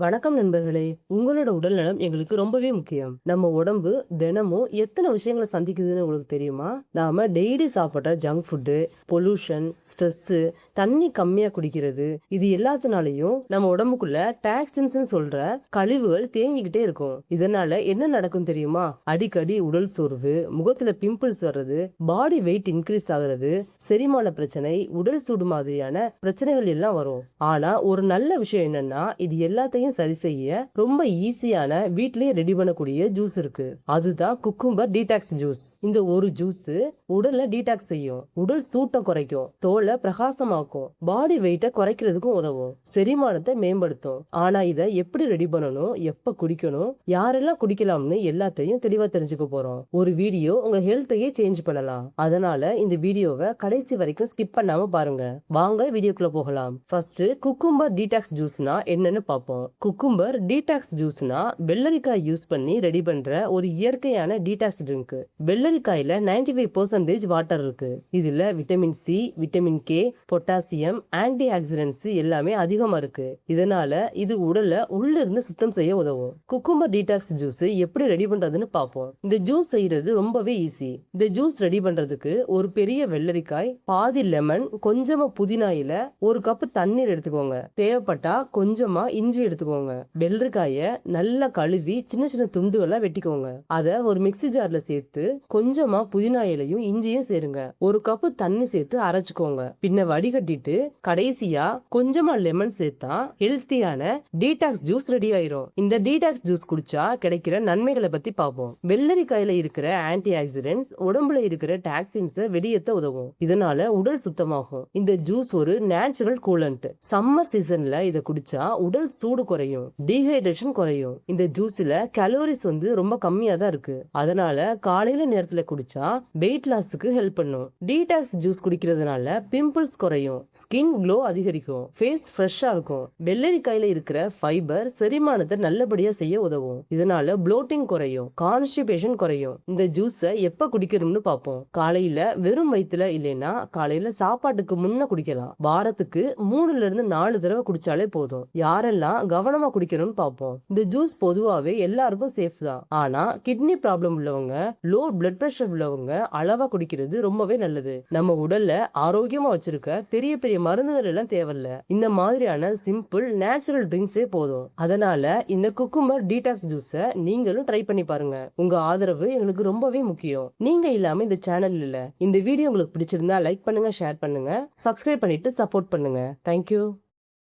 வணக்கம் நண்பர்களே. உங்களோட உடல்நலம் எங்களுக்கு ரொம்பவே முக்கியம். நம்ம உடம்பு தினமும் எத்தனை விஷயங்களை சந்திக்குதுன்னு உங்களுக்கு தெரியுமா? நாம டெய்லி சாப்பிட்ற ஜங்க் ஃபுட்டு, பொல்யூஷன், ஸ்ட்ரெஸ், தண்ணி கம்மியா குடிக்கிறது, இது எல்லாத்தினாலையும் நம்ம உடம்புக்குள்ள டாக்ஸின்ஸ் சொல்ற கழிவுகள் தேங்கிக்கிட்டே இருக்கும். இதனால என்ன நடக்கும் தெரியுமா? அடிக்கடி உடல் சோர்வு, முகத்துல பிம்பிள்ஸ் வர்றது, பாடி வெயிட் இன்க்ரீஸ் ஆகுறது, செரிமான பிரச்சனை, உடல் சூடு மாதிரியான பிரச்சனைகள் எல்லாம் வரும். ஆனா ஒரு நல்ல விஷயம் என்னன்னா, இது எல்லாத்தையும் சரி செய்ய ரொம்ப ஈஸியான வீட்லயே ரெடி பண்ணக்கூடிய ஜூஸ் இருக்கு. அதுதான் குக்கும்பர் டீடாக்ஸ் ஜூஸ். இந்த ஒரு ஜூஸ் உடலை டீடாக்ஸ் செய்யும், உடல் சூட்டை குறைக்கும், தோலை பிரகாசமாக்கும், பாடி வெயிட்டை குறைக்கிறதுக்கும் உதவும், செரிமானத்தை மேம்படுத்தும். ஆனா இதை எப்படி ரெடி பண்ணணும், எப்ப குடிக்கணும், யாரெல்லாம் குடிக்கலாம்னு எல்லாத்தையும் தெளிவா தெரிஞ்சுக்க போறோம். ஒரு வீடியோ உங்க ஹெல்த்தையே சேஞ்ச் பண்ணலாம். அதனால இந்த வீடியோவை கடைசி வரைக்கும் ஸ்கிப் பண்ணாம பாருங்க. வாங்க வீடியோக்குள்ள போகலாம். ஃபர்ஸ்ட் குக்கும்பர் டீடாக்ஸ் ஜூஸ்னா என்னன்னு பார்ப்போம். குக்கும்பர் டீடாக்ஸ் ஜூஸ்னா வெள்ளரிக்காய் யூஸ் பண்ணி ரெடி பண்ற ஒரு இயற்கையான டீடாக்ஸ் ட்ரிங்க். வெள்ளரிக்காயில 95% வாட்டர் இருக்கு. இதுல vitamin C, vitamin K, potassium, anti oxidants எல்லாமே அதிகமா இருக்கு. இதனால இது உடலை உள்ள இருந்து சுத்தம் செய்ய உதவும். குக்கும்பர் டீடாக்ஸ் ஜூஸ் எப்படி ரெடி பண்றதுன்னு பார்ப்போம். இந்த ஜூஸ் செய்யறது ரொம்பவே ஈஸி. இந்த ஜூஸ் ரெடி பண்றதுக்கு ஒரு பெரிய வெள்ளரிக்காய், பாதி லெமன், கொஞ்சமா புதினா இலை, ஒரு கப் தண்ணீர் எடுத்துக்கோங்க. தேவைப்பட்டா கொஞ்சமா இஞ்சி எடுத்துக்கோங்க. வெள்ளரிக்காய நல்லா கழுவி சின்ன சின்ன துண்டுகளா வெட்டிக்கோங்க. அத ஒரு மிக்ஸி ஜார்ல சேர்த்து கொஞ்சமா புதினா இலையும் இஞ்சியும் சேருங்க. ஒரு கப்பு தண்ணி சேர்த்து அரைச்சுக்கோங்க. பின்ன வடிகட்டிட்டு கடைசியா கொஞ்சமா லெமன் சேர்த்தா ஹெல்த்தியான டீடாக்ஸ் ஜூஸ் ரெடி ஆயிரும். இந்த டீடாக்ஸ் ஜூஸ் குடிச்சா கிடைக்கிற நன்மைகளை பத்தி பார்ப்போம். வெள்ளரிக்காயில இருக்கிற ஆன்டி ஆக்சிடென்ட்ஸ் உடம்புல இருக்கிற டாக்ஸின்ஸை வெளியேற்ற உதவும். இதனால உடல் சுத்தமாகும். இந்த ஜூஸ் ஒரு நேச்சுரல் கூலண்ட். சம்மர் சீசன்ல இத குடிச்சா உடல் சூடு குறையும், டீஹைட்ரேஷன் குறையும். இந்த ஜூஸ்ல கலோரிஸ் ரொம்ப கம்மியா தான் இருக்கு. அதனால காலையில நேரத்துல குடிச்சா வெயிட் லாஸ்க்கு ஹெல்ப் பண்ணும். டீடாக்ஸ் ஜூஸ் குடிக்கிறதுனால பிம்பிள்ஸ் குறையும், ஸ்கின் க்ளோ அதிகரிக்கும், ஃபேஸ் ஃப்ரெஷ்ஷா இருக்கும். வெள்ளரிக்காயில இருக்கிற ஃபைபர் செரிமானத்தை நல்லபடியா செய்ய உதவும். இதனால ப்ளோட்டிங் குறையும், கான்ஸ்டிபேஷன் குறையும். இந்த ஜூஸை எப்ப குடிக்கணும்னு பார்ப்போம். காலையில வெறும் வயிற்றுல இல்லைன்னா காலையில சாப்பாட்டுக்கு முன்ன குடிக்கலாம். வாரத்துக்கு 3ல இருந்து 4 தடவை குடிச்சாலே போதும். யாரெல்லாம் கவனமா குடிக்கணும்னு பார்ப்போம். இந்த ஜூஸ் பொதுவாவே எல்லாருக்கும் சேஃப் தான். ஆனா கிட்னி ப்ராப்ளம் உள்ளவங்க, லோ பிளட் பிரஷர் உள்ளவங்க அளவா குடிக்கிறது ரொம்பவே நல்லது. நம்ம உடல்ல ஆரோக்கியமா வச்சிருக்க பெரிய பெரிய மருந்துகள் எல்லாம் தேவையில்ல. இந்த மாதிரியான சிம்பிள் நேச்சுரல் ட்ரிங்க்ஸே போதும். அதனால இந்த குக்கும்பர் டீடாக்ஸ் ஜூஸை நீங்களும் ட்ரை பண்ணி பாருங்க. உங்க ஆதரவு எங்களுக்கு ரொம்பவே முக்கியம். நீங்க இல்லாம இந்த சேனல் இல்ல. இந்த வீடியோ உங்களுக்கு பிடிச்சிருந்தா லைக் பண்ணுங்க, ஷேர் பண்ணுங்க, சப்ஸ்கிரைப் பண்ணிட்டு சப்போர்ட் பண்ணுங்க. தேங்க்யூ.